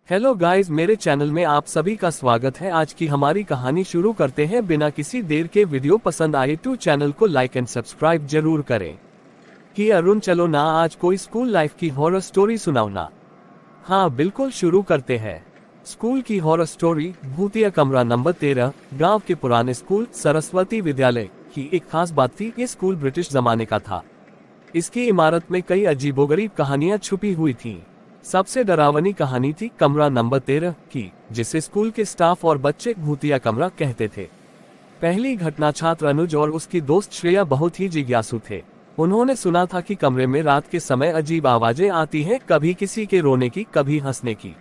Hello guys, मेरे channel में आप सभी का स्वागत है। आज की हमारी कहानी शुरू करते हैं बिना किसी देर के। वीडियो पसंद आए तो चैनल को लाइक एंड सब्सक्राइब जरूर करें। कि अरुण, चलो ना आज कोई स्कूल लाइफ की हॉरर स्टोरी सुनाओ ना। हाँ बिल्कुल, शुरू करते हैं। स्कूल की हॉरर स्टोरी। भूतिया कमरा नंबर 13। गांव के पुराने स्कूल सरस्वती विद्यालय की एक खास बात थी। ये स्कूल ब्रिटिश जमाने का था। इसकी इमारत में कई अजीबोगरीब कहानियां छुपी हुई थीं। सबसे डरावनी कहानी थी कमरा नंबर 13 की, जिसे स्कूल के स्टाफ और बच्चे भूतिया कमरा कहते थे। पहली घटना, छात्र अनुज और उसकी दोस्त श्रेया बहुत ही जिज्ञासु थे। उन्होंने सुना था कि कमरे में रात के समय अजीब आवाजें आती हैं, कभी किसी के रोने की, कभी हंसने की।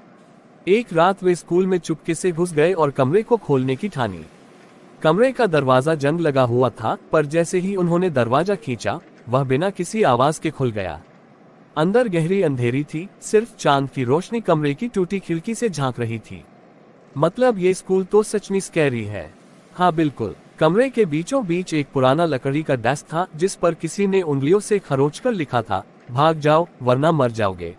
एक रात वे स्कूल में चुपके से घुस गए और कमरे को खोलने की ठानी। कमरे का दरवाजा जंग लगा हुआ था, पर जैसे ही उन्होंने दरवाजा खींचा, वह बिना किसी आवाज के खुल गया। अंदर गहरी अंधेरी थी, सिर्फ चांद की रोशनी कमरे की टूटी खिड़की से झांक रही थी। मतलब ये स्कूल तो सच में स्कैरी है। हाँ बिल्कुल। कमरे के बीचों बीच एक पुराना लकड़ी का डेस्क था, जिस पर किसी ने उंगलियों से खरोंचकर लिखा था, भाग जाओ वरना मर जाओगे।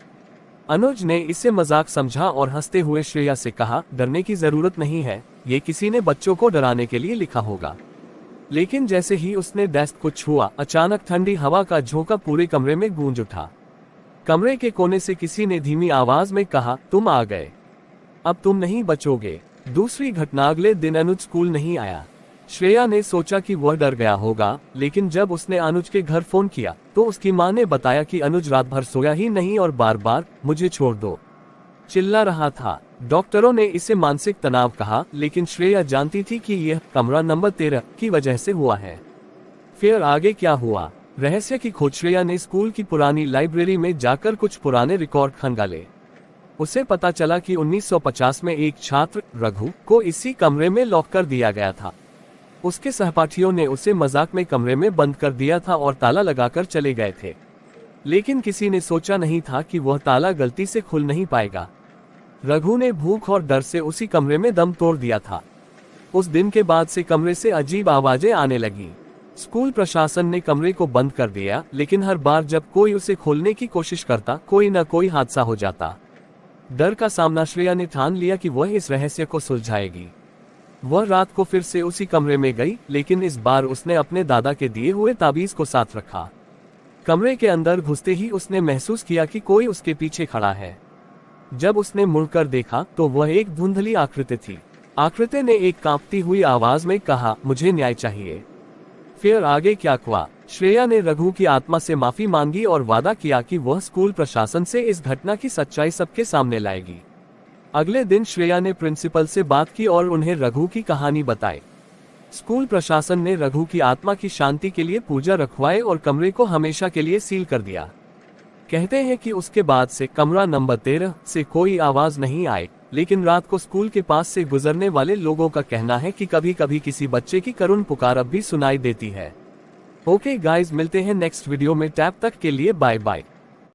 अनुज ने इसे मजाक समझा और हंसते हुए श्रेया से कहा, डरने की जरूरत नहीं है, ये किसी ने बच्चों को डराने के लिए लिखा होगा। लेकिन जैसे ही उसने डेस्क को छुआ, अचानक ठंडी हवा का झोंका पूरे कमरे में गूंज उठा। कमरे के कोने से किसी ने धीमी आवाज में कहा, तुम आ गए, अब तुम नहीं बचोगे। दूसरी घटना, अगले दिन अनुज स्कूल नहीं आया। श्रेया ने सोचा कि वह डर गया होगा, लेकिन जब उसने अनुज के घर फोन किया तो उसकी मां ने बताया कि अनुज रात भर सोया ही नहीं और बार बार मुझे छोड़ दो चिल्ला रहा था। डॉक्टरों ने इसे मानसिक तनाव कहा, लेकिन श्रेया जानती थी कि यह कमरा नंबर 13 की वजह से हुआ है। फिर आगे क्या हुआ? रहस्य की खोज। श्रेया ने स्कूल की पुरानी लाइब्रेरी में जाकर कुछ पुराने रिकॉर्ड खंगाले। उसे पता चला कि 1950 में एक छात्र रघु को इसी कमरे में लॉक कर दिया गया था। उसके सहपाठियों ने उसे मजाक में कमरे में बंद कर दिया था और ताला लगाकर चले गए थे। लेकिन किसी ने सोचा नहीं था कि वह ताला गलती से खुल नहीं पाएगा। रघु ने भूख और डर से उसी कमरे में दम तोड़ दिया था। उस दिन के बाद से कमरे से अजीब आवाजें आने लगी। स्कूल प्रशासन ने कमरे को बंद कर दिया, लेकिन हर बार जब कोई उसे खोलने की कोशिश करता, कोई न कोई हादसा हो जाता। डर का सामना श्रेया ने ठान लिया कि वह इस रहस्य को सुलझाएगी। वह रात को फिर से उसी कमरे में गई, लेकिन इस बार उसने अपने दादा के दिए हुए ताबीज को साथ रखा। कमरे के अंदर घुसते ही उसने महसूस किया कि कोई उसके पीछे खड़ा है। जब उसने मुड़कर देखा तो वह एक धुंधली आकृति थी। आकृति ने एक कांपती हुई आवाज में कहा, मुझे न्याय चाहिए। फिर आगे क्या हुआ? श्रेया ने रघु की आत्मा से माफी मांगी और वादा किया कि वह स्कूल प्रशासन से इस घटना की सच्चाई सबके सामने लाएगी। अगले दिन श्रेया ने प्रिंसिपल से बात की और उन्हें रघु की कहानी बताई। स्कूल प्रशासन ने रघु की आत्मा की शांति के लिए पूजा रखवाई और कमरे को हमेशा के लिए सील कर दिया। कहते हैं कि उसके बाद से कमरा नंबर 13 से कोई आवाज नहीं आई, लेकिन रात को स्कूल के पास से गुजरने वाले लोगों का कहना है कि कभी कभी किसी बच्चे की करुण पुकार अब भी सुनाई देती है। ओके गाइज, मिलते हैं नेक्स्ट वीडियो में। तब तक के लिए बाय बाय।